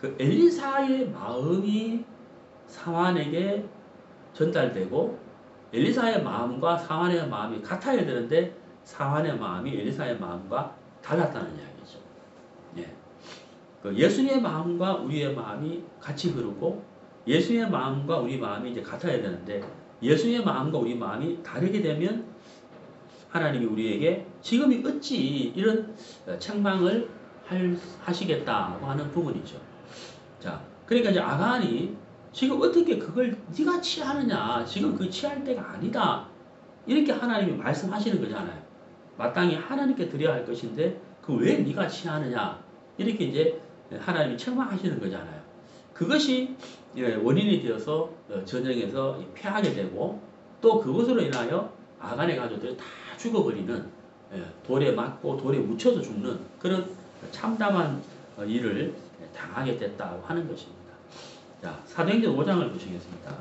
그 엘리사의 마음이 사환에게 전달되고 엘리사의 마음과 사환의 마음이 같아야 되는데 사환의 마음이 엘리사의 마음과 달랐다는 이야기죠. 예. 그 예수님의 마음과 우리의 마음이 같이 흐르고 예수님의 마음과 우리 마음이 이제 같아야 되는데 예수님의 마음과 우리 마음이 다르게 되면 하나님이 우리에게 지금이 어찌 이런 책망을 하시겠다고 하는 부분이죠. 자, 그러니까 이제 아간이 지금 어떻게 그걸 네가 취하느냐, 지금 그 취할 때가 아니다, 이렇게 하나님이 말씀하시는 거잖아요. 마땅히 하나님께 드려야 할 것인데 그 왜 네가 취하느냐, 이렇게 이제 하나님이 책망하시는 거잖아요. 그것이 원인이 되어서 전쟁에서 패하게 되고 또 그것으로 인하여 아간의 가족들이 다 죽어버리는, 돌에 맞고 돌에 묻혀서 죽는 그런 참담한 일을 당하게 됐다고 하는 것입니다. 자, 사도행전 5장을 보시겠습니다.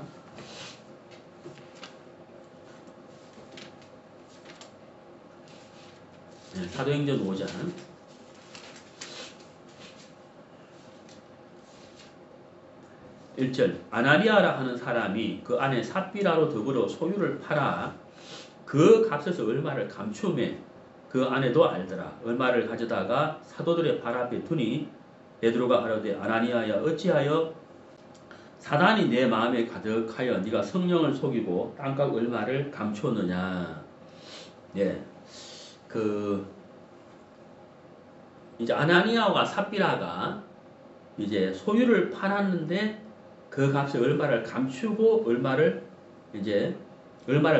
사도행전 5장 1절. 아나니아라 하는 사람이 그 안에 삽비라로 더불어 소유를 팔아 그 값에서 얼마를 감추매 그 아내도 알더라. 얼마를 가져다가 사도들의 발 앞에 두니 베드로가 하려되 아나니아야 어찌하여 사단이 내 마음에 가득하여 네가 성령을 속이고 땅값 얼마를 감추었느냐. 예, 이제 아나니아와 삽비라가 이제 소유를 팔았는데 그 값에 얼마를 감추고 얼마를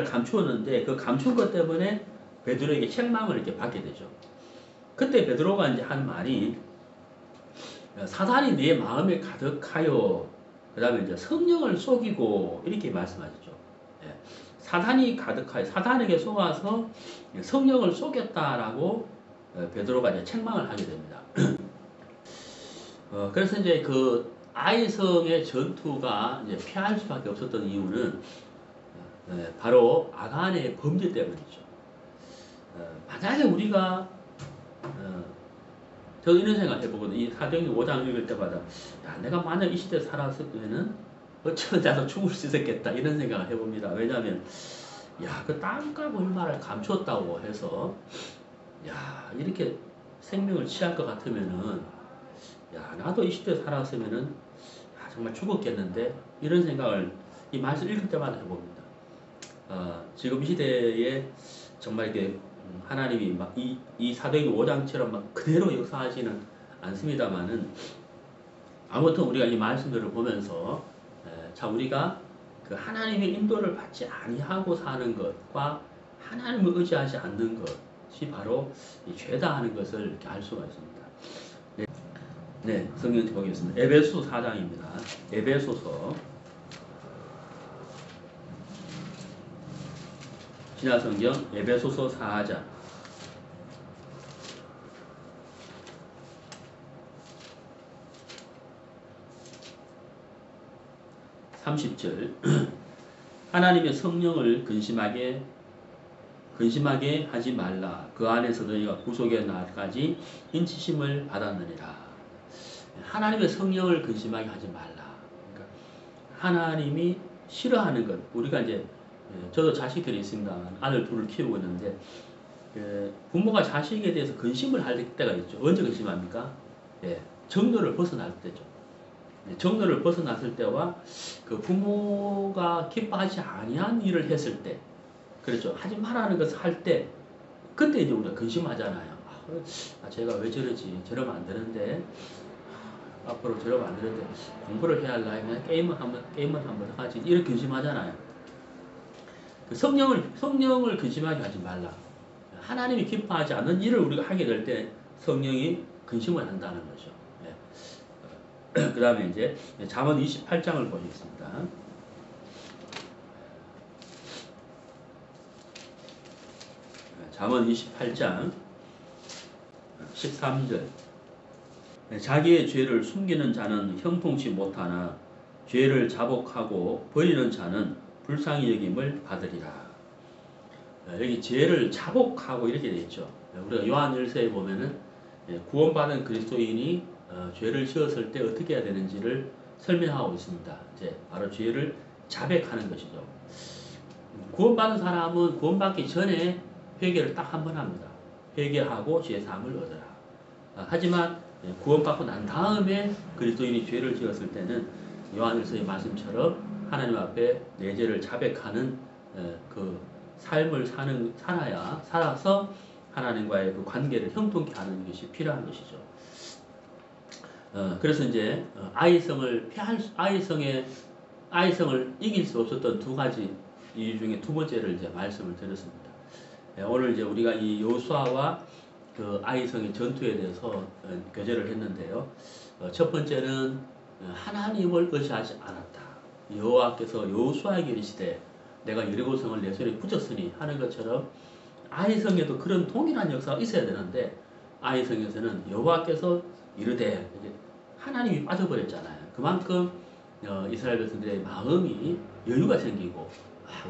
감추었는데 그 감춘 것 때문에 베드로에게 책망을 이렇게 받게 되죠. 그때 베드로가 이제 한 말이 사단이 내 마음에 가득하여 그 다음에 이제 성령을 속이고 이렇게 말씀하셨죠. 예. 사단이 가득하여 사단에게 속아서 성령을 속였다라고 베드로가 이제 책망을 하게 됩니다. 그래서 이제 그 아이성의 전투가 이제 패할 수밖에 없었던 이유는 바로 아간의 범죄 때문이죠. 만약에 우리가 저도 이런 생각 해보거든요. 이 사도행전 5장 읽을 때마다 야, 내가 만약 이 시대에 살았으면은 어쩌면 나도 죽을 수 있었겠다 이런 생각을 해봅니다. 왜냐하면 야, 그 땅값 얼마를 감췄다고 해서 야, 이렇게 생명을 취할 것 같으면은 야, 나도 이 시대에 살았으면은 야, 정말 죽었겠는데 이런 생각을 이 말씀 읽을 때마다 해봅니다. 지금 이 시대에 정말 이게 하나님이 막 이 사도행전 5장처럼 막 그대로 역사하지는 않습니다만은 아무튼 우리가 이 말씀들을 보면서 자, 우리가 그 하나님의 인도를 받지 아니하고 사는 것과 하나님을 의지하지 않는 것이 바로 이 죄다 하는 것을 이렇게 알 수가 있습니다. 네, 네, 성경 보겠습니다. 에베소 4장입니다. 에베소서 신약성경 에베소서 4장 30절 하나님의 성령을 근심하게 하지 말라. 그 안에서 너희가 구속의 날까지 인치심을 받았느니라. 하나님의 성령을 근심하게 하지 말라. 그러니까 하나님이 싫어하는 것. 우리가 이제 저도 자식들이 있습니다. 아들 둘을 키우고 있는데 부모가 자식에 대해서 근심을 할 때가 있죠. 언제 근심합니까? 정도를 벗어날 때죠. 정도를 벗어났을 때와 그 부모가 기뻐하지 아니한 일을 했을 때, 그렇죠. 하지 말라는 것을 할 때, 그때 이제 우리가 근심하잖아요. 제가 왜 저러지? 저러면 안 되는데, 앞으로 저러면 안 되는데, 공부를 해야 하려면 게임을 한번 하지. 이렇게 근심하잖아요. 그 성령을 근심하게 하지 말라. 하나님이 기뻐하지 않는 일을 우리가 하게 될 때 성령이 근심을 한다는 거죠. 그 다음에 이제 잠언 28장을 보겠습니다. 잠언 28장 13절 자기의 죄를 숨기는 자는 형통치 못하나 죄를 자복하고 버리는 자는 불쌍히 여김을 받으리라. 여기 죄를 자복하고 이렇게 되어 있죠. 우리가 요한 1서에 보면은 구원받은 그리스도인이 죄를 지었을 때 어떻게 해야 되는지를 설명하고 있습니다. 이제 바로 죄를 자백하는 것이죠. 구원받은 사람은 구원받기 전에 회개를 딱 한 번 합니다. 회개하고 죄 사함을 얻어라. 하지만 구원받고 난 다음에 그리스도인이 죄를 지었을 때는 요한일서의 말씀처럼 하나님 앞에 내 죄를 자백하는 그 삶을 살아서 하나님과의 그 관계를 형통케 하는 것이 필요한 것이죠. 그래서 이제 아이성을 이길 수 없었던 두 가지 이유 중에 두 번째를 이제 말씀을 드렸습니다. 오늘 이제 우리가 이 여호수아와 그 아이성의 전투에 대해서 교제를 했는데요. 첫 번째는 하나님을 의지하지 않았다. 여호와께서 여호수아에게 이르시되 내가 여리고성을 내 손에 붙였으니 하는 것처럼 아이성에도 그런 동일한 역사가 있어야 되는데 아이성에서는 여호와께서 이르되 하나님이 빠져버렸잖아요. 그만큼 이스라엘 백성들의 마음이 여유가 생기고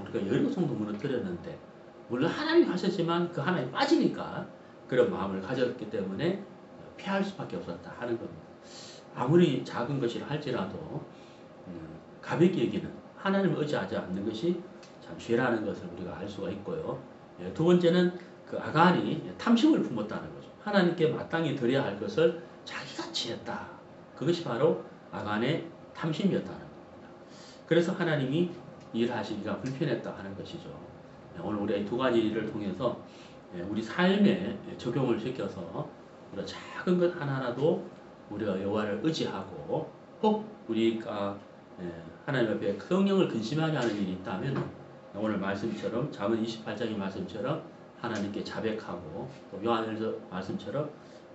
우리가 여리고성도 무너뜨렸는데 물론 하나님이 하셨지만 그 하나님이 빠지니까 그런 마음을 가졌기 때문에 피할 수밖에 없었다 하는 겁니다. 아무리 작은 것이라 할지라도 가볍게 여기는 하나님을 의지하지 않는 것이 참 죄라는 것을 우리가 알 수가 있고요. 두 번째는 그 아간이 탐심을 품었다는 거죠. 하나님께 마땅히 드려야 할 것을 자기가 취했다. 그것이 바로 아간의 탐심이었다는 겁니다. 그래서 하나님이 일하시기가 불편했다 하는 것이죠. 오늘 우리가 이 두 가지를 통해서 우리 삶에 적용을 시켜서 우리가 작은 것 하나라도 우리가 여호와를 의지하고 혹 우리가 하나님 앞에 성령을 근심하게 하는 일이 있다면 오늘 말씀처럼 잠언 28장의 말씀처럼 하나님께 자백하고 또 요한일서 말씀처럼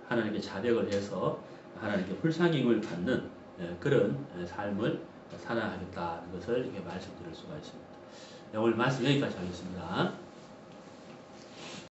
하나님께 자백을 해서 하나님께 불쌍힘을 받는 그런 삶을 살아야겠다는 것을 이렇게 말씀드릴 수가 있습니다. 오늘 말씀 여기까지 하겠습니다.